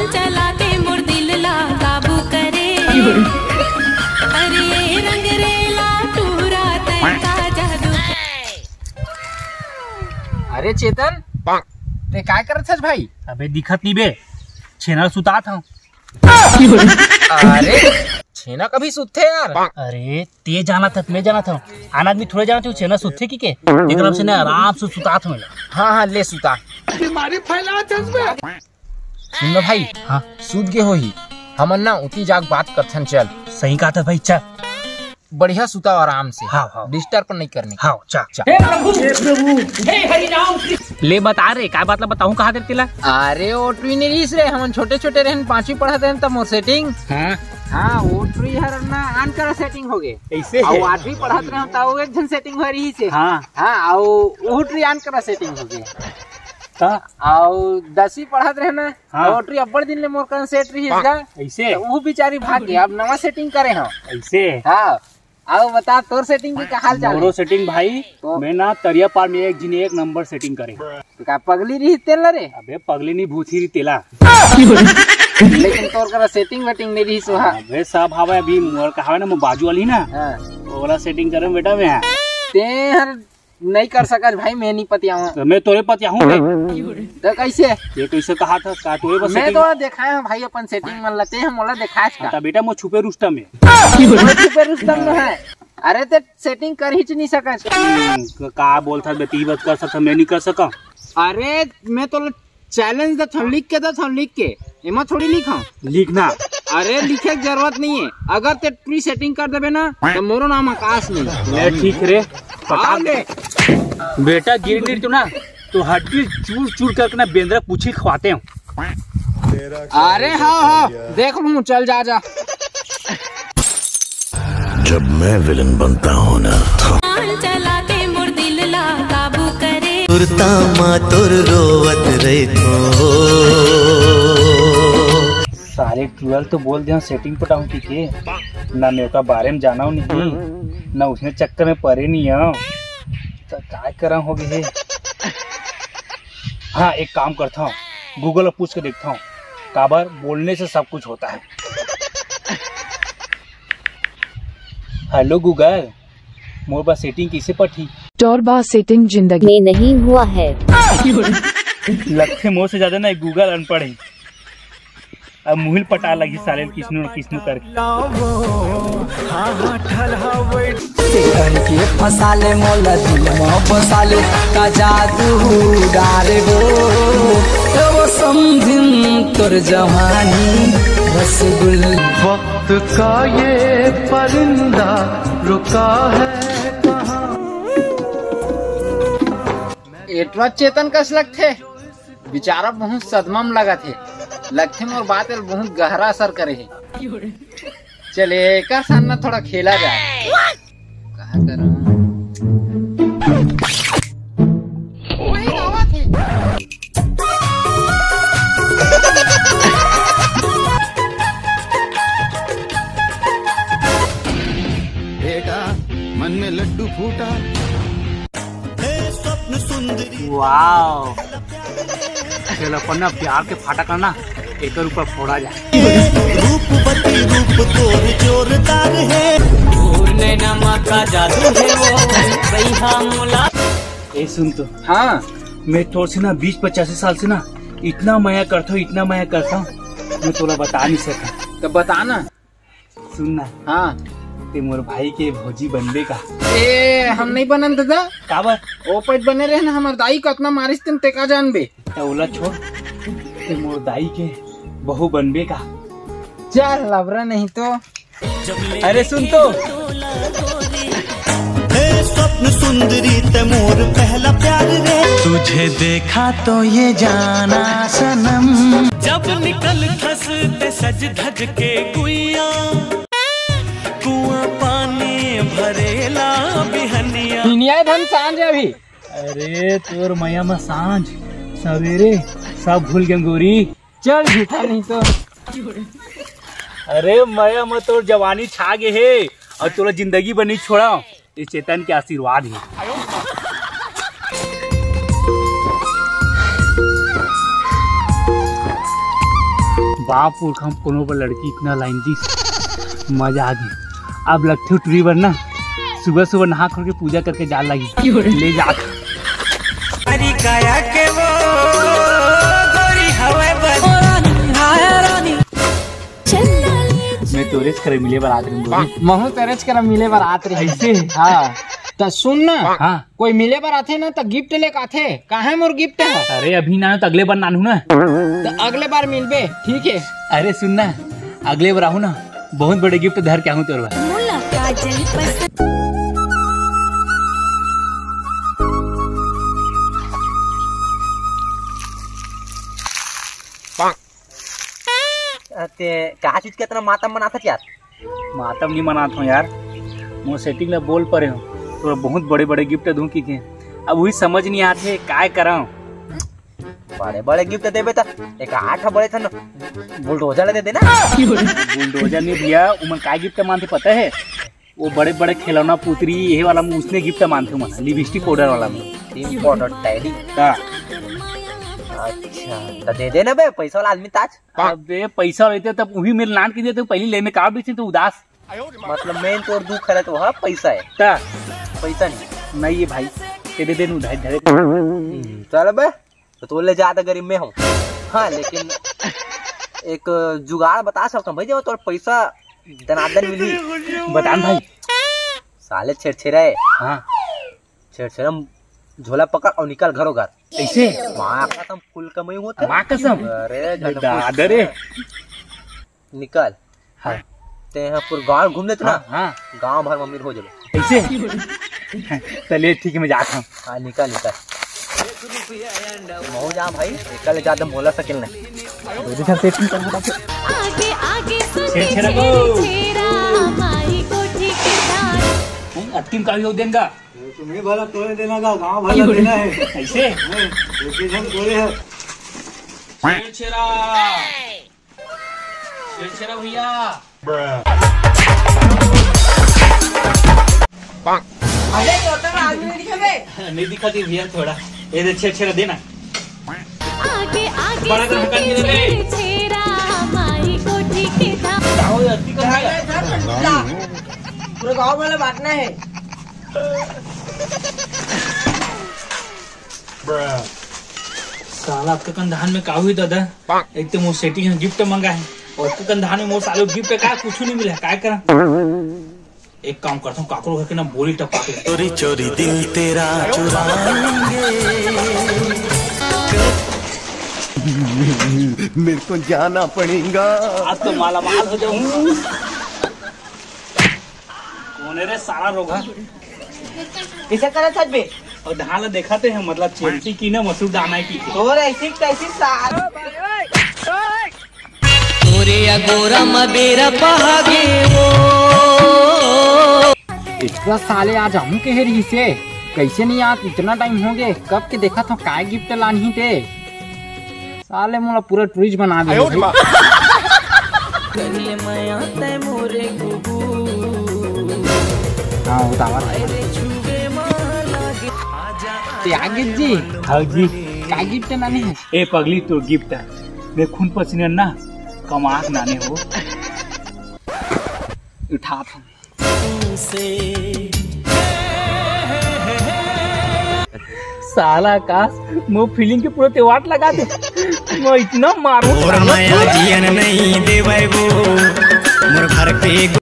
चला के मोर दिल ला काबू करे। अरे रंग रेला टूरा तैका जादू। अरे चेतन ते काय करत हस भाई? अबे दिखत नहीं बे, छेना सुता था। अरे छेना कभी सुते यार? अरे ते जाना था, मैं जाना था, आना आदमी थोड़े जाना था छेना सुते की के एकदम से ना आराम से सुता था। हाँ हाँ ले सुता। बीमारी फैला सुन लो भाई। हाँ सूत गे हो ही हमन ना उठी जाग बात करथन। चल सही कहा था भाई, चल बढ़िया सुता आराम से। हाँ हाँ डिस्टर्ब नहीं करने। हाँ चल चल। ले बता रे का बात ला बताऊं कहा देर तिला। अरे ओ ट्री नहीं रहीस रे, हमन छोटे छोटे रहन पांचवी पढ़त रहन तब मोर सेटिंग। हाँ हाँ वो ट्री हर ना आन कर सेटिंग हो गए ऐसे और आठवीं पढ़त रहे तब एक जन सेटिंग हो रही से। हाँ हाँ और वो ट्री आन कर सेटिंग हो गए का और 10वीं पढ़त रहे ना। हाँ। वो ट्री अब्बड़ दिन ले मोर कन सेट रही इसका ऐसे वो बेचारी भाग गई। अब नवा सेटिंग करे हम ऐसे। हाँ आओ बता तोर सेटिंग की क्या हाल चाल है? मोरो सेटिंग भाई तो? मैं ना तरिया पार में एक जिने एक नंबर सेटिंग करे। तो क्या पगली रही तेल रे? अबे पगली नहीं भूथी रही तेला। लेकिन तोर करा सेटिंग वेटिंग नहीं रही सुहा। अबे सब हवा अभी मोर कहा ना मैं बाजू वाली ना हाँ। ओला सेटिंग करे बेटा मैं। ते हर नहीं कर सकत भाई, मैं नहीं पतिया हूँ। तो मैं तोरे पतिया हूँ। तो कैसे ये कैसे कहा था का तोरे बस मैं सेटिंग तो दिखाया हूँ भाई अपन सेटिंग मन लते हम मोला दिखाए का। था बेटा मैं छुपे रुस्तम में। छुपे रुस्तम में है। अरे ते सेटिंग कर ही नहीं सकत। का बोलता बेटी बस कर सकता मैं नहीं कर सका। अरे मैं तो चैलेंज द थम लिख के द थम लिख के एमा थोड़ी लिखा लिखना। अरे लिखे की जरूरत नहीं है। अगर ते प्री सेटिंग कर देबे ना तो मोरो नाम आकाश नहीं। ले ठीक रे पता ले बेटा गिर गिर तो ना तो हड्डी चूर चूर करके ना बेंद्रा पूछी खवाते हो। अरे हाँ हाँ देख लूँ चल जा जा। जब मैं विलन बनता हूँ ना चला के मोर दिल ला काबू करे। तुरता माँ तुर रोवत रही तो सारे ट्वेल्व तो बोल दिया सेटिंग पटाऊं के ना मेरे का बारे में जाना नहीं ना उसने चक्कर में पड़े नहीं हो तो क्या करा हो गए। हाँ एक काम करता हूँ गूगल पर पूछ के देखता हूँ काबर बोलने से सब कुछ होता है। हेलो गूगल मोर बात सेटिंग किसे पठी? टॉरबा सेटिंग जिंदगी में नहीं हुआ है। लगते मोर से ज्यादा ना गूगल अनपढ़ है। अब मुहिल पटा लगी साले किसनु न किसनु करके। फसाले मोला दिल में फसाले का जादू डारे गो वो समझिन तोर जवानी रसगुल्ला। वक्त का ये परिंदा रुका है कहाँ? एटवा चेतन कस लगथे बेचारा बहुत सदमा में लगा थे लगथे मोर बात बहुत गहरा असर करे है। चले एक सामने थोड़ा खेला जाए। कहा करूं बेटा मन में लड्डू फूटा स्वप्न सुंदरी। वाओ चलो अपन ना प्यार के फाटा करना एक ऊपर फोड़ा जाए। रूपवती रूप तोर जोरदार है का जादू है वो ए सुन तो हाँ मैं तोर से ना 20-85 साल से ना इतना माया करता हूँ इतना माया करता हूँ मैं तोला बता नहीं सका। तो बताना। सुनना हाँ ते मोर भाई के भौजी बनबे का। ए हम नहीं बनन दादा काबर ओ पेट बने रहे ना हमार दाई कतना मारिस तुम ते का जानबे। ओला छोड़ ते मोर दाई के बहू बनबे का। चल लबरा नहीं तो। अरे सुन तो स्वप्न सुंदरी ते मोर पहला प्यार रे। तुझे देखा तो ये जाना सनम जब निकल खसते सज धज के गुइया कुआं पानी भरेला बिहनिया। दुनिया धन सांझ अभी। अरे तोर मैया में सांझ सवेरे सब भूल गए गोरी। चल झूठा नहीं तो। अरे मैया में तोर जवानी छा गे है और तोरा जिंदगी बनी छोड़ा ये चेतन के आशीर्वाद है। बाप पुरख हम कोनो पर लड़की इतना लाइन दी, मजा आ गई। अब लगते हो ट्री बनना, सुबह सुबह नहा खोल के पूजा करके जा लगी ले जा। मैं तोरेज करे मिले बारात रही, महू तेरेज कर मिले बारात रही ऐसे। हाँ तो सुन ना, हाँ कोई मिले बार आथे ना तो गिफ्ट लेके आथे। काहे मोर गिफ्ट है? अरे अभी ना तो अगले बार नानू ना, तो अगले बार मिलबे, ठीक है? अरे सुन ना, अगले बार आहू ना, बहुत बड़े गिफ्ट धर के आहू तोर बार। मोला काजल पसंद कहा चीज कितना मातम मना था यार? मातम नहीं मनाता हूँ यार, मैं सेटिंग में बोल पा रहे हूँ तो बहुत बड़े बड़े गिफ्ट दूं की के। अब वही समझ नहीं आते काय कराऊं। बड़े बड़े गिफ्ट देबे त एक 8 बड़े थे ना बुलडोजर दे देना। बुलडोजर नहीं भैया, उमन काय गिफ्ट मानते पता है? वो बड़े बड़े खिलौना पुतरी ये वाला में उसने गिफ्ट मानते मन, लिपस्टिक पाउडर वाला में। Team powder teddy. हां अच्छा तो दे देना बे, पैसा वाला आदमी ताज। अबे पैसा रहते तब वही मेरे लान के देते, पहले ले में का बीच तो उदास। मतलब मेन तोर दुख है तो वह पैसा है, पैसा नहीं है भाई, तेरे दिन उधार धरे। चल बे तो तू ले ज्यादा गरीब में हूँ। हाँ लेकिन एक जुगाड़ बता सकता हूँ भाई, जब तोर पैसा दनादन मिली बता भाई। साले छेड़छेड़ा है। हाँ छेड़छेड़ा झोला पकड़ और निकल घरों घर। ऐसे माँ कसम फुल कमाई होता। माँ कसम। अरे दादरे निकल। हाँ ते यहाँ पूरे गाँव घूम लेते ना। हाँ गाँव भर अमीर हो जाए ऐसे। चलिए ठीक है मैं जाता हूँ। हाँ निकल निकल मऊ जा भाई, निकल ज्यादा बोला सकिल नहीं। आगे आगे छेड़ा को। छेड़ा माई को ठेकेदार अंतिम का भी देंगे तुम्हें भला तोड़े देना का गाँव भला देना है ऐसे। तोड़े है छेड़ा भैया नहीं दिखाती भैया, थोड़ा ये छेड़ा देना। आगे आगे बड़ा कर हकन मिले रे। छेड़ा माई को ठेकेदार दाओ अति कर है पूरे गाँव वाला बांटना है। साला आपके कंधान में का हुई दादा? एक तो मुझे सेटिंग गिफ्ट मंगा है और आपके कंधान में मोर सालों गिफ्ट का कुछ नहीं मिला, क्या करा? एक काम करता हूँ, काकरो करके ना बोली टपका के चोरी चोरी दिल तेरा चुराएंगे। मेरे को जाना पड़ेगा। आज तो माला माल हो जाऊँ। कौन है रे सारा रोगा? इसे करे सच में और धान दिखाते हैं, मतलब चेल्सी की ना मसूर दाना की। और ऐसी कैसी सारा गोरा मबेरा पहागे वो इतना साले आज हम के रही से कैसे नहीं आज इतना टाइम हो गए, कब के देखा था काय गिफ्ट लानी थे। साले मोला पूरा टूरिज बना दे। हाँ बतावा त्यागित जी। हाँ जी काय गिफ्ट लानी है? ए पगली तो गिफ्ट है, मैं खून पसीने ना कमाक नाने हो उठा था। साला काश मैं फीलिंग के पूरे त्योहार लगा दे, मैं इतना मारू। और माया जियन नहीं देवे वो मोर घर पे